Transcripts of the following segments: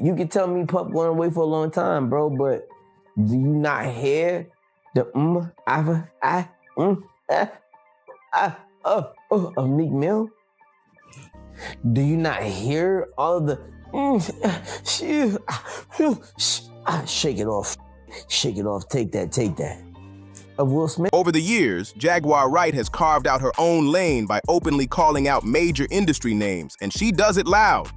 you can tell me Puff going away for a long time, bro, but do you not hear the of Meek Mill? Do you not hear all of the shake it off, take that of Will Smith? Over the years, Jaguar Wright has carved out her own lane by openly calling out major industry names, and she does it loud.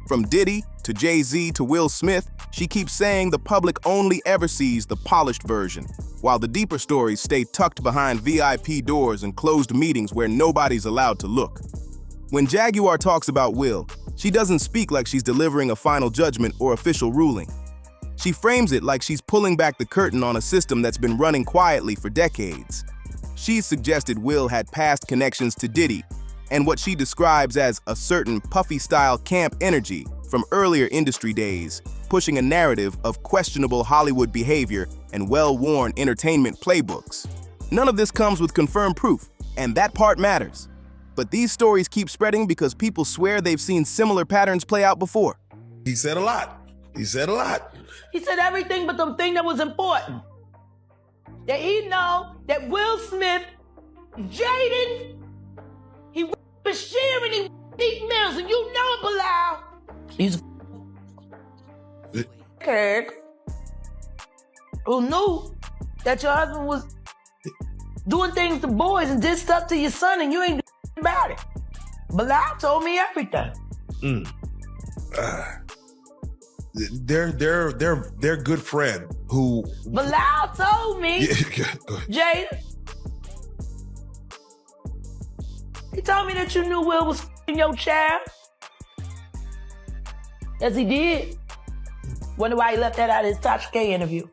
From Diddy to Jay-Z to Will Smith, she keeps saying the public only ever sees the polished version, while the deeper stories stay tucked behind VIP doors and closed meetings where nobody's allowed to look. When Jaguar talks about Will, she doesn't speak like she's delivering a final judgment or official ruling. She frames it like she's pulling back the curtain on a system that's been running quietly for decades. She's suggested Will had past connections to Diddy, and what she describes as a certain Puffy-style camp energy from earlier industry days, pushing a narrative of questionable Hollywood behavior and well-worn entertainment playbooks. None of this comes with confirmed proof, and that part matters. But these stories keep spreading because people swear they've seen similar patterns play out before. He said a lot. He said a lot. He said everything but the thing that was important. That he know that Will Smith, Jaden, he was sharing these Meek Mills, and you know it, Bilal. He's a kid who knew that your husband was doing things to boys and did stuff to your son, and you ain't doing about it. Bilal told me everything. Their good friend who Bilal told me, Jada. He told me that you knew Will was f***ing your child. Yes, he did. Wonder why he left that out of his Tasha K interview.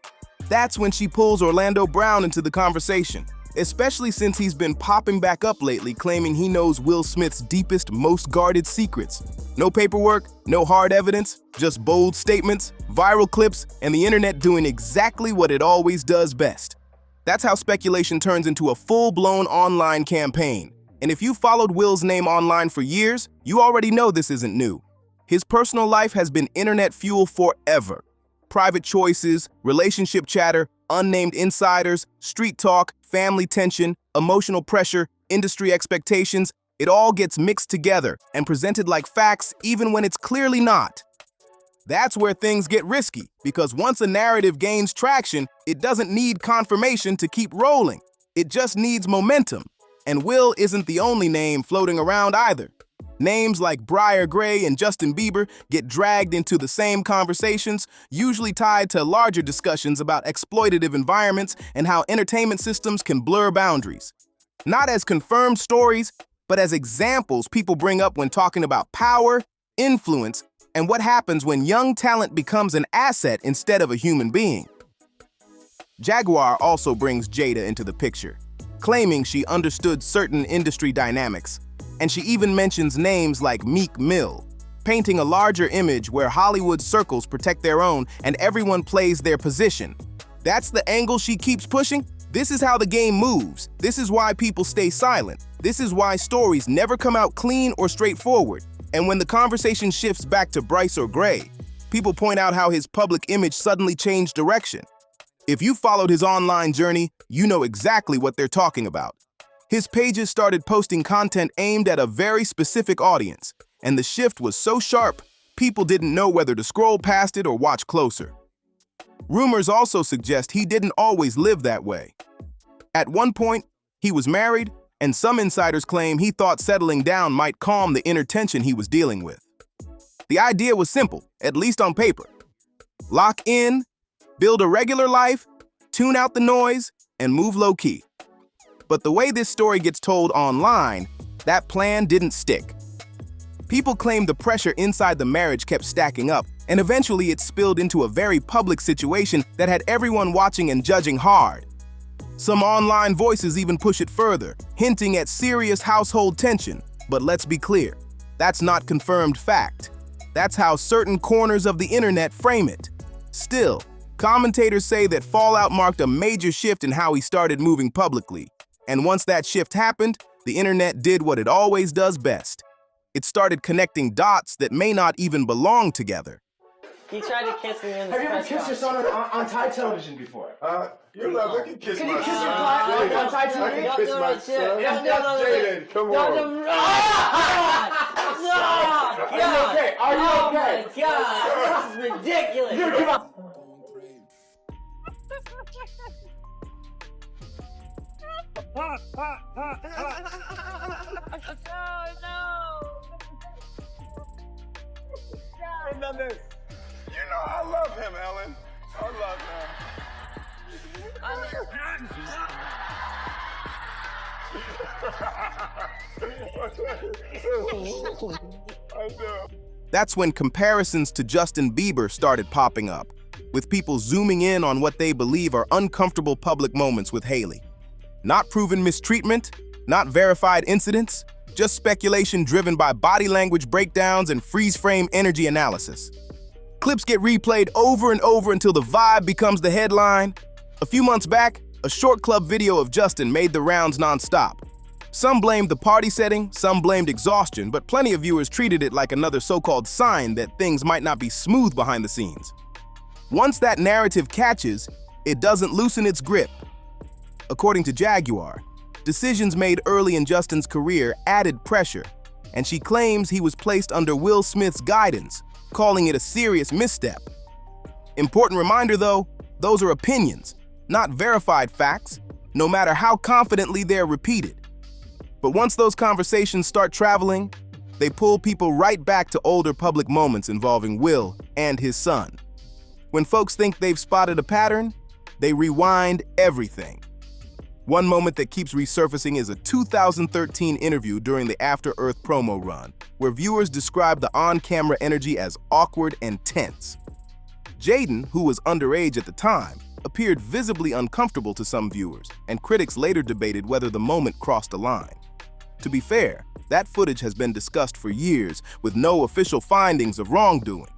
That's when she pulls Orlando Brown into the conversation, especially since he's been popping back up lately claiming he knows Will Smith's deepest, most guarded secrets. No paperwork, no hard evidence, just bold statements, viral clips, and the internet doing exactly what it always does best. That's how speculation turns into a full-blown online campaign. And if you followed Will's name online for years, you already know this isn't new. His personal life has been internet fuel forever. Private choices, relationship chatter, unnamed insiders, street talk, family tension, emotional pressure, industry expectations, it all gets mixed together and presented like facts even when it's clearly not. That's where things get risky, because once a narrative gains traction, it doesn't need confirmation to keep rolling. It just needs momentum. And Will isn't the only name floating around either. Names like Briar Gray and Justin Bieber get dragged into the same conversations, usually tied to larger discussions about exploitative environments and how entertainment systems can blur boundaries. Not as confirmed stories, but as examples people bring up when talking about power, influence, and what happens when young talent becomes an asset instead of a human being. Jaguar also brings Jada into the picture, claiming she understood certain industry dynamics, and she even mentions names like Meek Mill, painting a larger image where Hollywood circles protect their own and everyone plays their position. That's the angle she keeps pushing. This is how the game moves. This is why people stay silent. This is why stories never come out clean or straightforward. And when the conversation shifts back to Bryce or Gray, people point out how his public image suddenly changed direction. If you followed his online journey, you know exactly what they're talking about. His pages started posting content aimed at a very specific audience, and the shift was so sharp, people didn't know whether to scroll past it or watch closer. Rumors also suggest he didn't always live that way. At one point, he was married, and some insiders claim he thought settling down might calm the inner tension he was dealing with. The idea was simple, at least on paper. Lock in, build a regular life, tune out the noise, and move low-key. But the way this story gets told online, that plan didn't stick. People claim the pressure inside the marriage kept stacking up, and eventually it spilled into a very public situation that had everyone watching and judging hard. Some online voices even push it further, hinting at serious household tension. But let's be clear, that's not confirmed fact. That's how certain corners of the internet frame it. Still, commentators say that fallout marked a major shift in how he started moving publicly. And once that shift happened, the internet did what it always does best. It started connecting dots that may not even belong together. He tried to kiss me in the Have you ever kissed your son on Thai television before? You're not. I can kiss Can my you kiss your son. son on Thai I television? can kiss my son. Jaden, come on. Are you okay? Are you okay? Oh my God, this is ridiculous. Dude, come on. You know I love him, Ellen. I love him. I do. That's when comparisons to Justin Bieber started popping up, with people zooming in on what they believe are uncomfortable public moments with Hailey. Not proven mistreatment, not verified incidents, just speculation driven by body language breakdowns and freeze-frame energy analysis. Clips get replayed over and over until the vibe becomes the headline. A few months back, a short club video of Justin made the rounds nonstop. Some blamed the party setting, some blamed exhaustion, but plenty of viewers treated it like another so-called sign that things might not be smooth behind the scenes. Once that narrative catches, it doesn't loosen its grip. According to Jaguar, decisions made early in Justin's career added pressure, and she claims he was placed under Will Smith's guidance, calling it a serious misstep. Important reminder though, those are opinions, not verified facts, no matter how confidently they're repeated. But once those conversations start traveling, they pull people right back to older public moments involving Will and his son. When folks think they've spotted a pattern, they rewind everything. One moment that keeps resurfacing is a 2013 interview during the After Earth promo run, where viewers describe the on-camera energy as awkward and tense. Jaden, who was underage at the time, appeared visibly uncomfortable to some viewers, and critics later debated whether the moment crossed a line. To be fair, that footage has been discussed for years with no official findings of wrongdoing.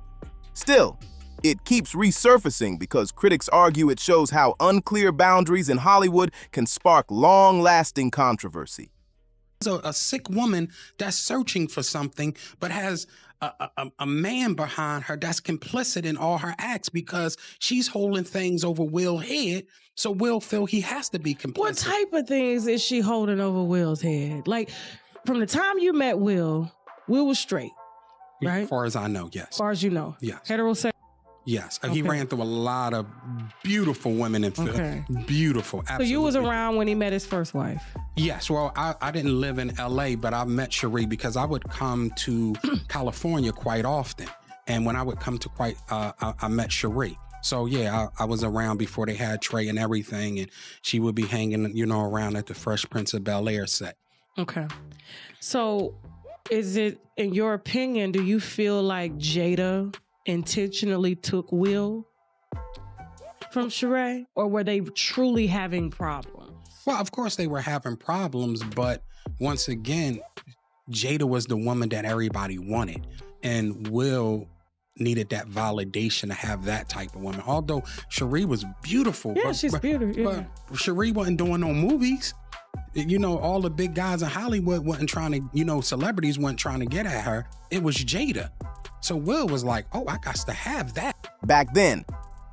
Still, it keeps resurfacing because critics argue it shows how unclear boundaries in Hollywood can spark long-lasting controversy. A sick woman that's searching for something, but has a man behind her that's complicit in all her acts because she's holding things over Will's head, so Will feel he has to be complicit. What type of things is she holding over Will's head? Like, from the time you met Will was straight, right? As far as I know, yes. As far as you know. Yes. Heterosexual. Yes, Okay. he ran through a lot of beautiful women in film. Okay. Beautiful, So absolutely. you was around when he met his first wife? Yes, well, I didn't live in LA, but I met Cherie because I would come to California quite often. And when I would come to I met Cherie. So yeah, I was around before they had Trey and everything, and she would be hanging, around at the Fresh Prince of Bel-Air set. Okay. So is it, in your opinion, do you feel like Jada intentionally took Will from Sheree, or were they truly having problems? Well, of course they were having problems, but once again, Jada was the woman that everybody wanted, and Will needed that validation to have that type of woman. Although Cherie was beautiful. Yeah, she's beautiful. Yeah. But Cherie wasn't doing no movies. All the big guys in Hollywood wasn't trying to, celebrities weren't trying to get at her. It was Jada. So Will was like, oh, I got to have that. Back then,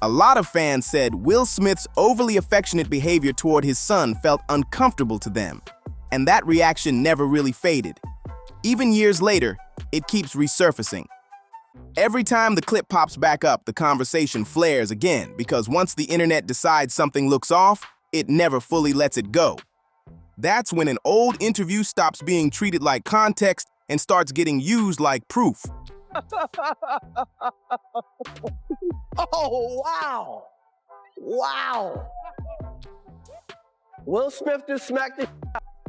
a lot of fans said Will Smith's overly affectionate behavior toward his son felt uncomfortable to them, and that reaction never really faded. Even years later, it keeps resurfacing. Every time the clip pops back up, the conversation flares again, because once the internet decides something looks off, it never fully lets it go. That's when an old interview stops being treated like context and starts getting used like proof. Oh, wow. Wow. Will Smith just smacked the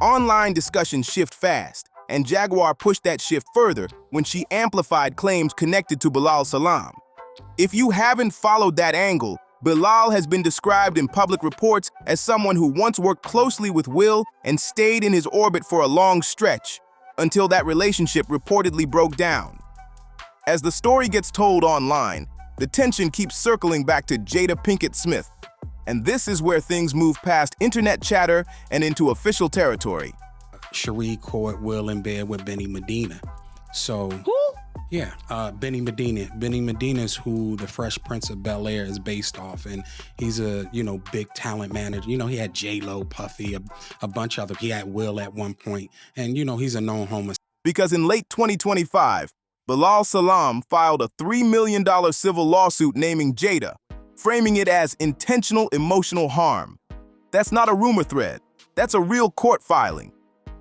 Online discussions shift fast, and Jaguar pushed that shift further when she amplified claims connected to Bilal Salam. If you haven't followed that angle, Bilal has been described in public reports as someone who once worked closely with Will and stayed in his orbit for a long stretch, until that relationship reportedly broke down. As the story gets told online, the tension keeps circling back to Jada Pinkett Smith. And this is where things move past internet chatter and into official territory. Cherie caught Will in bed with Benny Medina. So, Who? Yeah, Benny Medina. Benny Medina is who the Fresh Prince of Bel-Air is based off, and he's a big talent manager. He had J-Lo, Puffy, a bunch of them. He had Will at one point, and he's a known homosexual. Because in late 2025, Bilal Salam filed a $3 million civil lawsuit naming Jada, framing it as intentional emotional harm. That's not a rumor thread. That's a real court filing.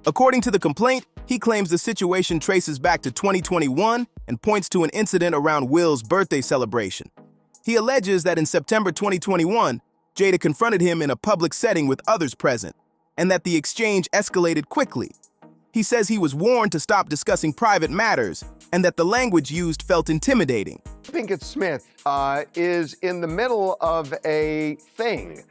According to the complaint, he claims the situation traces back to 2021 and points to an incident around Will's birthday celebration. He alleges that in September 2021, Jada confronted him in a public setting with others present, and that the exchange escalated quickly. He says he was warned to stop discussing private matters and that the language used felt intimidating. Pinkett Smith is in the middle of a thing,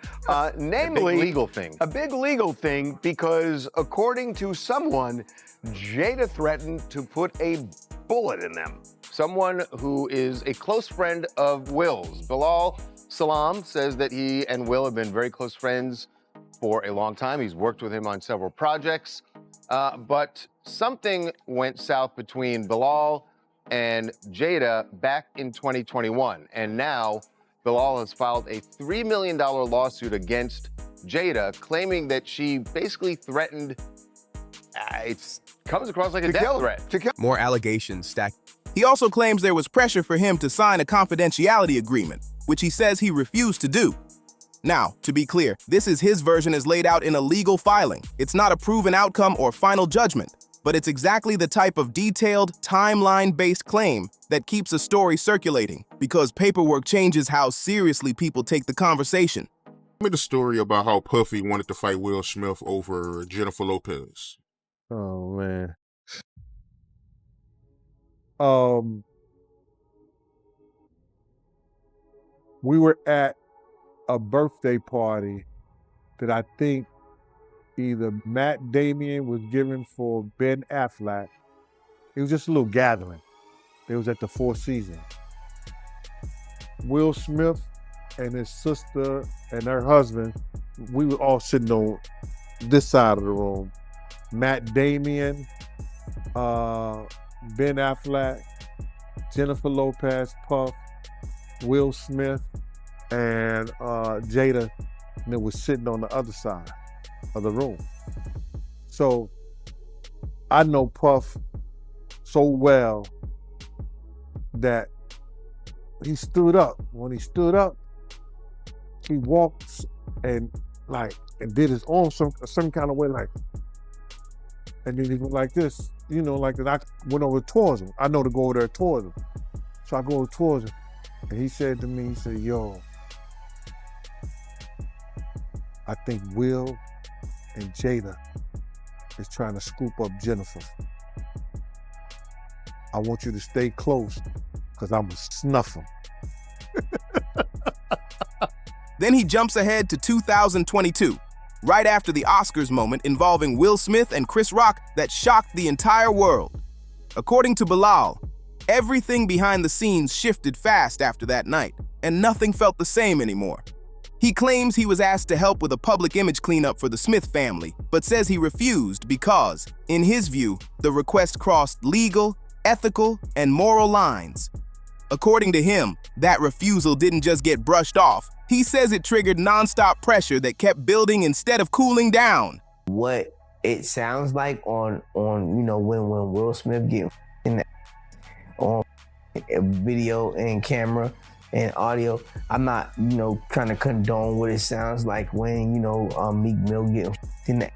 namely a big legal thing. A big legal thing because, according to someone, Jada threatened to put a bullet in them. Someone who is a close friend of Will's. Bilal Salam says that he and Will have been very close friends for a long time. He's worked with him on several projects. But something went south between Bilal and Jada back in 2021. And now Bilal has filed a $3 million lawsuit against Jada, claiming that she basically threatened, it comes across like a death threat. More allegations stacked. He also claims there was pressure for him to sign a confidentiality agreement, which he says he refused to do. Now, to be clear, this is his version as laid out in a legal filing. It's not a proven outcome or final judgment, but it's exactly the type of detailed, timeline-based claim that keeps a story circulating, because paperwork changes how seriously people take the conversation. Tell me the story about how Puffy wanted to fight Will Smith over Jennifer Lopez. Oh, man. We were at a birthday party that I think either Matt Damien was giving for Ben Affleck. It was just a little gathering. It was at the Four Seasons. Will Smith and his sister and her husband, we were all sitting on this side of the room. Matt Damien, Ben Affleck, Jennifer Lopez, Puff, Will Smith, and Jada, and it was sitting on the other side of the room. So I know Puff so well that he stood up. When he stood up, he walked and did his arm some kind of way, and then he went like this, like that. I went over towards him. I know to go over there towards him. So I go over towards him, and he said to me, he said, "Yo, I think Will and Jada is trying to scoop up Jennifer. I want you to stay close, because I'm gonna snuff him." Then he jumps ahead to 2022, right after the Oscars moment involving Will Smith and Chris Rock that shocked the entire world. According to Bilal, everything behind the scenes shifted fast after that night, and nothing felt the same anymore. He claims he was asked to help with a public image cleanup for the Smith family, but says he refused because, in his view, the request crossed legal, ethical, and moral lines. According to him, that refusal didn't just get brushed off. He says it triggered nonstop pressure that kept building instead of cooling down. What it sounds like on when Will Smith get in that on video and camera and audio, I'm not trying to condone what it sounds like when Meek Mill get in that.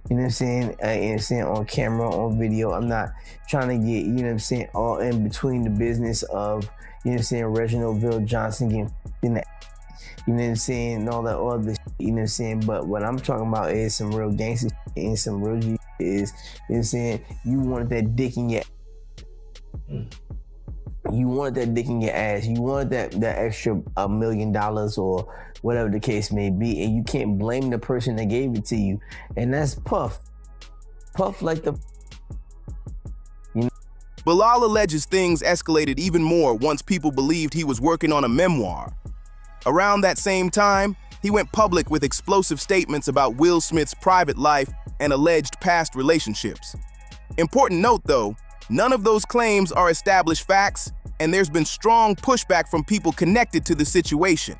You know what I'm saying? On camera, on video. I'm not trying to get, all in between the business of, Reginald Bill Johnson getting in that. And all that other shit, But what I'm talking about is some real gangster shit and some real G is, you wanted that dick in your You wanted that dick in your ass. You wanted that extra $1 million or whatever the case may be, and you can't blame the person that gave it to you. And that's Puff. Puff like the. Bilal alleges things escalated even more once people believed he was working on a memoir. Around that same time, he went public with explosive statements about Will Smith's private life and alleged past relationships. Important note, though, None of those claims are established facts, and there's been strong pushback from people connected to the situation.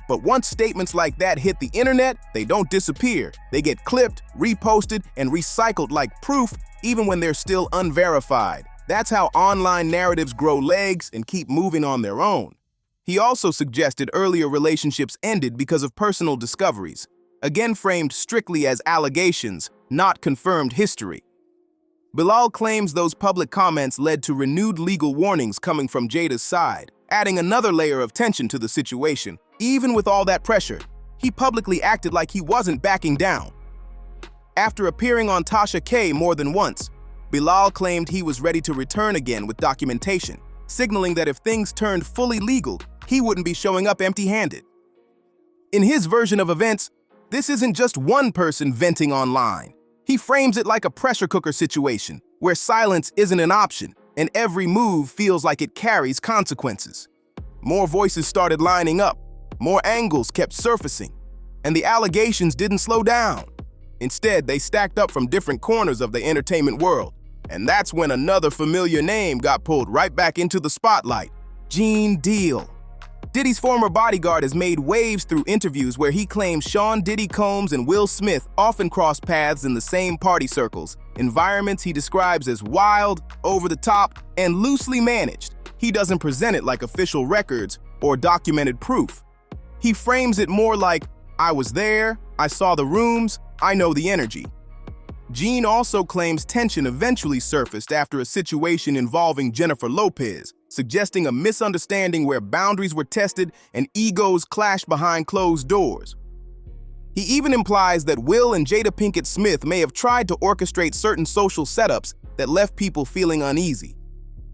But once statements like that hit the internet, they don't disappear. They get clipped, reposted, and recycled like proof, even when they're still unverified. That's how online narratives grow legs and keep moving on their own. He also suggested earlier relationships ended because of personal discoveries, again framed strictly as allegations, not confirmed history. Bilal claims those public comments led to renewed legal warnings coming from Jada's side, adding another layer of tension to the situation. Even with all that pressure, he publicly acted like he wasn't backing down. After appearing on Tasha K more than once, Bilal claimed he was ready to return again with documentation, signaling that if things turned fully legal, he wouldn't be showing up empty-handed. In his version of events, this isn't just one person venting online. He frames it like a pressure cooker situation, where silence isn't an option, and every move feels like it carries consequences. More voices started lining up, more angles kept surfacing, and the allegations didn't slow down. Instead, they stacked up from different corners of the entertainment world, and that's when another familiar name got pulled right back into the spotlight: Gene Deal. Diddy's former bodyguard has made waves through interviews where he claims Sean Diddy Combs and Will Smith often cross paths in the same party circles, environments he describes as wild, over the top, and loosely managed. He doesn't present it like official records or documented proof. He frames it more like, I was there, I saw the rooms, I know the energy. Gene also claims tension eventually surfaced after a situation involving Jennifer Lopez, suggesting a misunderstanding where boundaries were tested and egos clashed behind closed doors. He even implies that Will and Jada Pinkett Smith may have tried to orchestrate certain social setups that left people feeling uneasy.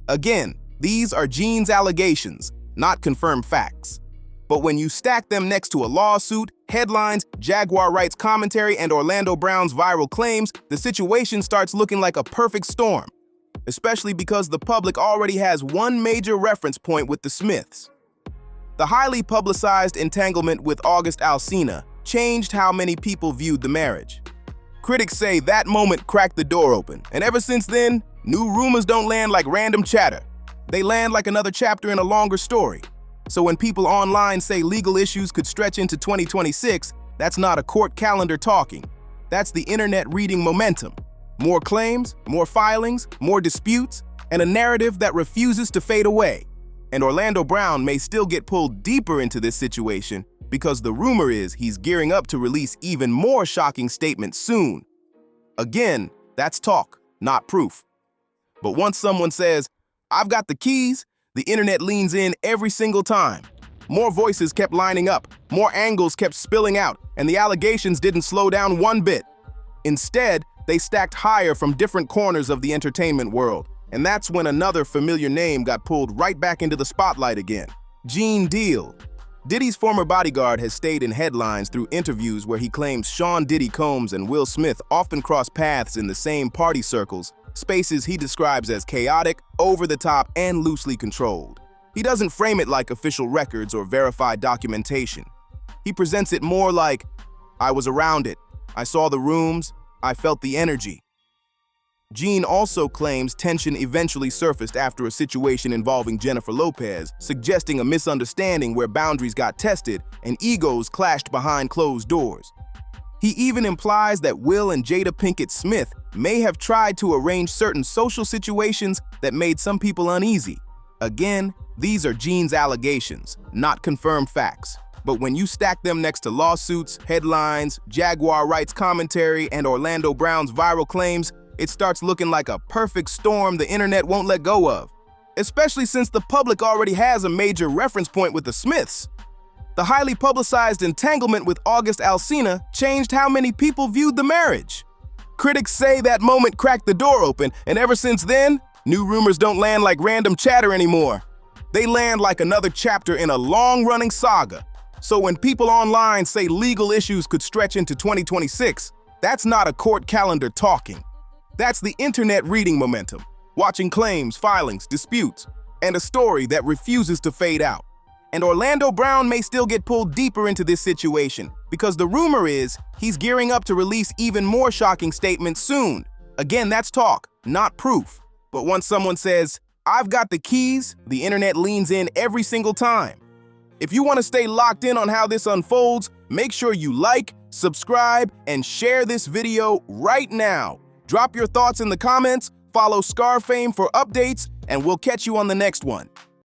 Again, these are Gene's allegations, not confirmed facts. But when you stack them next to a lawsuit, headlines, Jaguar Wright's commentary, and Orlando Brown's viral claims, the situation starts looking like a perfect storm, especially because the public already has one major reference point with the Smiths. The highly publicized entanglement with August Alsina changed how many people viewed the marriage. Critics say that moment cracked the door open, and ever since then, new rumors don't land like random chatter. They land like another chapter in a longer story. So when people online say legal issues could stretch into 2026, that's not a court calendar talking. That's the internet reading momentum. More claims, more filings, more disputes, and a narrative that refuses to fade away. And Orlando Brown may still get pulled deeper into this situation because the rumor is he's gearing up to release even more shocking statements soon. Again, that's talk, not proof. But once someone says, I've got the keys, the internet leans in every single time. More voices kept lining up, more angles kept spilling out, and the allegations didn't slow down one bit. Instead, they stacked higher from different corners of the entertainment world, and that's when another familiar name got pulled right back into the spotlight again: Gene Deal. Diddy's former bodyguard has stayed in headlines through interviews where he claims Sean Diddy Combs and Will Smith often cross paths in the same party circles, spaces he describes as chaotic, over-the-top, and loosely controlled. He doesn't frame it like official records or verified documentation. He presents it more like, I was around it, I saw the rooms, I felt the energy. Gene also claims tension eventually surfaced after a situation involving Jennifer Lopez, suggesting a misunderstanding where boundaries got tested and egos clashed behind closed doors. He even implies that Will and Jada Pinkett Smith may have tried to arrange certain social situations that made some people uneasy. Again, these are Gene's allegations, not confirmed facts. But when you stack them next to lawsuits, headlines, Jaguar Wright's commentary, and Orlando Brown's viral claims, it starts looking like a perfect storm the internet won't let go of. Especially since the public already has a major reference point with the Smiths. The highly publicized entanglement with August Alsina changed how many people viewed the marriage. Critics say that moment cracked the door open, and ever since then, new rumors don't land like random chatter anymore. They land like another chapter in a long-running saga. So when people online say legal issues could stretch into 2026, that's not a court calendar talking. That's the internet reading momentum, watching claims, filings, disputes, and a story that refuses to fade out. And Orlando Brown may still get pulled deeper into this situation because the rumor is he's gearing up to release even more shocking statements soon. Again, that's talk, not proof. But once someone says, "I've got the keys," the internet leans in every single time. If you want to stay locked in on how this unfolds, make sure you like, subscribe, and share this video right now. Drop your thoughts in the comments, follow ScarFame for updates, and we'll catch you on the next one.